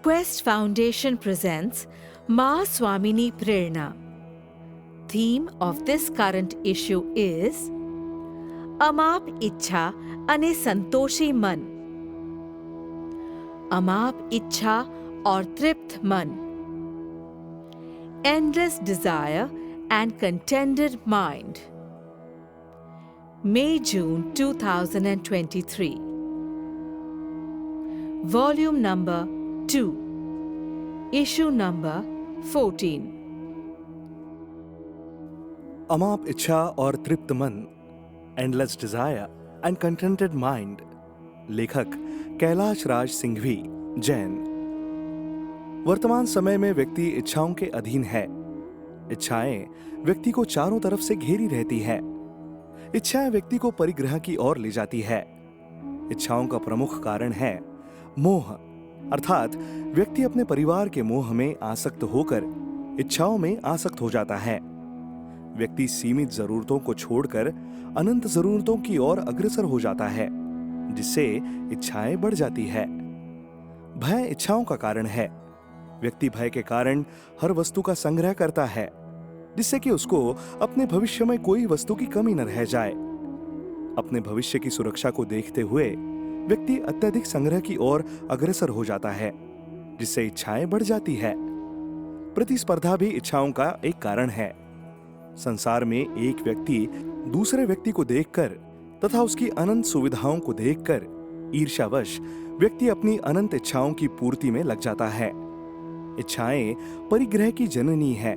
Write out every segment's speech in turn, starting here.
Quest Foundation presents Ma Swamini Prerna. Theme of this current issue is Amap Ichha ane Santoshi Man. Amap Ichha और तृप्त मन. Endless desire and contented mind. May-June 2023. Volume number 2. Issue number 14. अमाप इच्छा और तृप्त मन, endless desire and contented mind. लेखक कैलाश राज सिंघवी, जैन. वर्तमान समय में व्यक्ति इच्छाओं के अधीन है. इच्छाएं व्यक्ति को चारों तरफ से घेरी रहती है. इच्छाएं व्यक्ति को परिग्रह की ओर ले जाती है. इच्छाओं का प्रमुख कारण है मोह, अर्थात व्यक्ति अपने परिवार के मोह में आसक्त होकर इच्छाओं में आसक्त हो जाता है. व्यक्ति सीमित जरूरतों को छोड़कर अनंत जरूरतों की ओर अग्रसर हो जाता है, जिससे इच्छाएं बढ़ जाती है. भय इच्छाओं का कारण है. व्यक्ति भय के कारण हर वस्तु का संग्रह करता है, जिससे कि उसको अपने भविष्य में कोई वस्तु की कमी न रह जाए. अपने भविष्य की सुरक्षा को देखते हुए व्यक्ति अत्यधिक संग्रह की ओर अग्रसर हो जाता है, जिससे इच्छाएं बढ़ जाती है. प्रतिस्पर्धा भी इच्छाओं का एक कारण है. संसार में एक व्यक्ति दूसरे व्यक्ति को देखकर तथा उसकी अनंत सुविधाओं को देखकर ईर्ष्यावश व्यक्ति अपनी अनंत इच्छाओं की पूर्ति में लग जाता है. इच्छाएं परिग्रह की जननी है,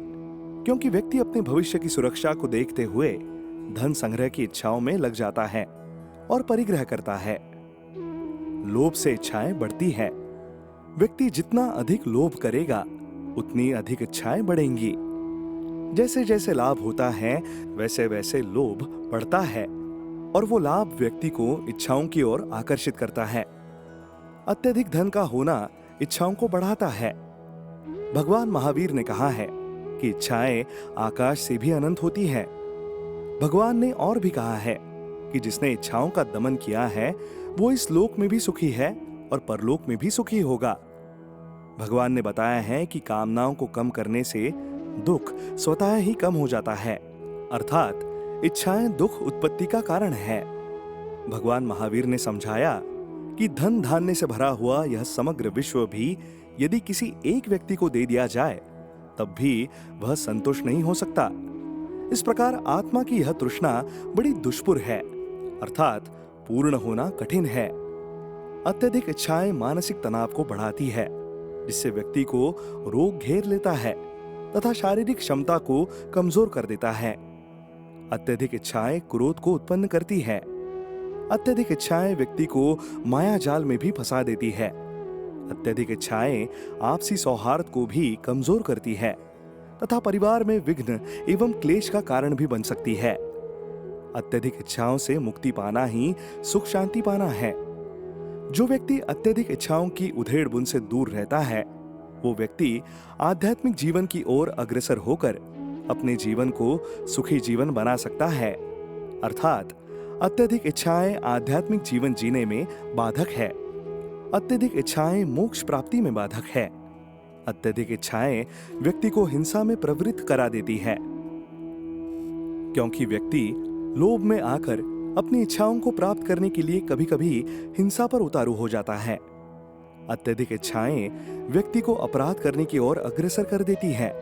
क्योंकि व्यक्ति अपने भविष्य की सुरक्षा को देखते हुए धन संग्रह की इच्छाओं में लग जाता है और परिग्रह करता है. लोभ से इच्छाएं बढ़ती है. व्यक्ति जितना अधिक लोभ करेगा, उतनी अधिक इच्छाएं बढ़ेंगी. जैसे जैसे लाभ होता है, वैसे वैसे लोभ बढ़ता है और वो लाभ व्यक्ति को इच्छाओं की ओर आकर्षित करता है. अत्यधिक धन का होना इच्छाओं को बढ़ाता है. भगवान महावीर ने कहा है कि इच्छाएं आकाश से भी अनंत होती है. भगवान ने और भी कहा है कि जिसने इच्छाओं का दमन किया है, वो इस लोक में भी सुखी है और परलोक में भी सुखी होगा. भगवान ने बताया है कि कामनाओं को कम करने से दुख स्वतः ही कम हो जाता है, अर्थात इच्छाएं दुख उत्पत्ति का कारण है. भगवान महावीर ने समझाया कि धन धान्य से भरा हुआ यह समग्र विश्व भी यदि किसी एक व्यक्ति को दे दिया जाए, तब भी वह संतुष्ट नहीं हो सकता. इस प्रकार आत्मा की यह तृष्णा बड़ी दुष्पुर है, अर्थात पूर्ण होना कठिन है. अत्यधिक इच्छाएं मानसिक तनाव को बढ़ाती है, जिससे व्यक्ति को रोग घेर लेता है तथा शारीरिक क्षमता को कमजोर कर देता है. अत्यधिक इच्छाएं क्रोध को उत्पन्न करती है. अत्यधिक इच्छाएं व्यक्ति को माया जाल में भी फंसा देती है. अत्यधिक इच्छाएं आपसी सौहार्द को भी कमजोर करती है तथा परिवार में विघ्न एवं क्लेश का कारण भी बन सकती है. अत्यधिक इच्छाओं से मुक्ति पाना ही सुख शांति पाना है. जो व्यक्ति अत्यधिक इच्छाओं की उधेड़-बुन से दूर रहता है, वो व्यक्ति आध्यात्मिक जीवन की ओर अग्रसर होकर अपने जीवन को सुखी जीवन बना सकता है. अर्थात अत्यधिक इच्छाएं आध्यात्मिक जीवन जीने में बाधक है. अत्यधिक इच्छाएं मोक्ष प्राप्ति में बाधक है. अत्यधिक इच्छाएं व्यक्ति को हिंसा में प्रवृत्त करा देती है, क्योंकि व्यक्ति लोभ में आकर अपनी इच्छाओं को प्राप्त करने के लिए कभी-कभी हिंसा पर उतारू हो जाता है. अत्यधिक इच्छाएं व्यक्ति को अपराध करने की ओर अग्रसर कर देती है,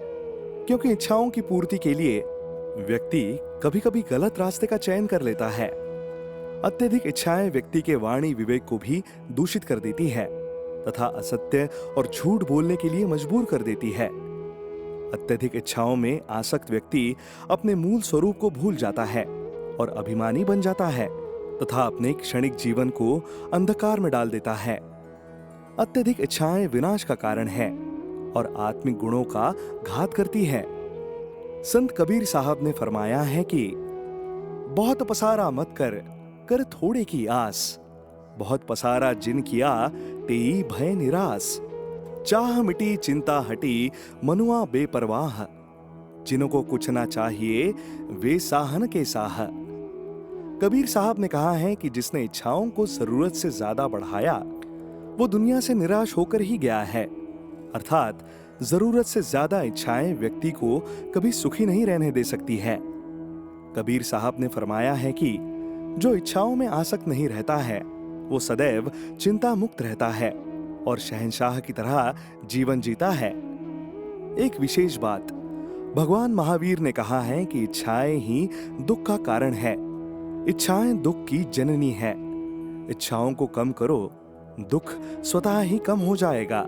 क्योंकि इच्छाओं की पूर्ति के लिए व्यक्ति कभी-कभी गलत रास्ते का चयन कर लेता है. अत्यधिक इच्छाएं व्यक्ति के वाणी विवेक को भी दूषित कर देती है तथा असत्य और झूठ बोलने के लिए मजबूर कर देती है. अत्यधिक इच्छाओं में आसक्त व्यक्ति अपने मूल स्वरूप को भूल जाता है और अभिमानी बन जाता है तथा अपने क्षणिक जीवन को अंधकार में डाल देता है. अत्यधिक इच्छाएं विनाश का कारण है और आत्मिक गुणों का घात करती है. संत कबीर साहब ने फरमाया है कि बहुत पसारा मत कर, कर थोड़े की आस. बहुत पसारा जिन किया, तेई भय निरास. चाह मिटी चिंता हटी, मनुआ बेपरवाह. जिन्हों को कुछ ना चाहिए, वे साहन के साह. कबीर साहब ने कहा है कि जिसने इच्छाओं को जरूरत से ज्यादा बढ़ाया, वो दुनिया से निराश होकर ही गया है अर्थात जरूरत से ज्यादा इच्छाएं व्यक्ति को कभी सुखी नहीं रहने दे सकती है। कबीर साहब ने फरमाया है कि जो इच्छाओं में आसक्त नहीं रहता है वो सदैव चिंता मुक्त रहता है और शहंशाह की तरह जीवन जीता है। एक विशेष बात, भगवान महावीर ने कहा है कि इच्छाएं ही दुख का कारण है। इच्छाएं दुख की जननी है। इच्छाओं को कम करो, दुख स्वतः ही कम हो जाएगा।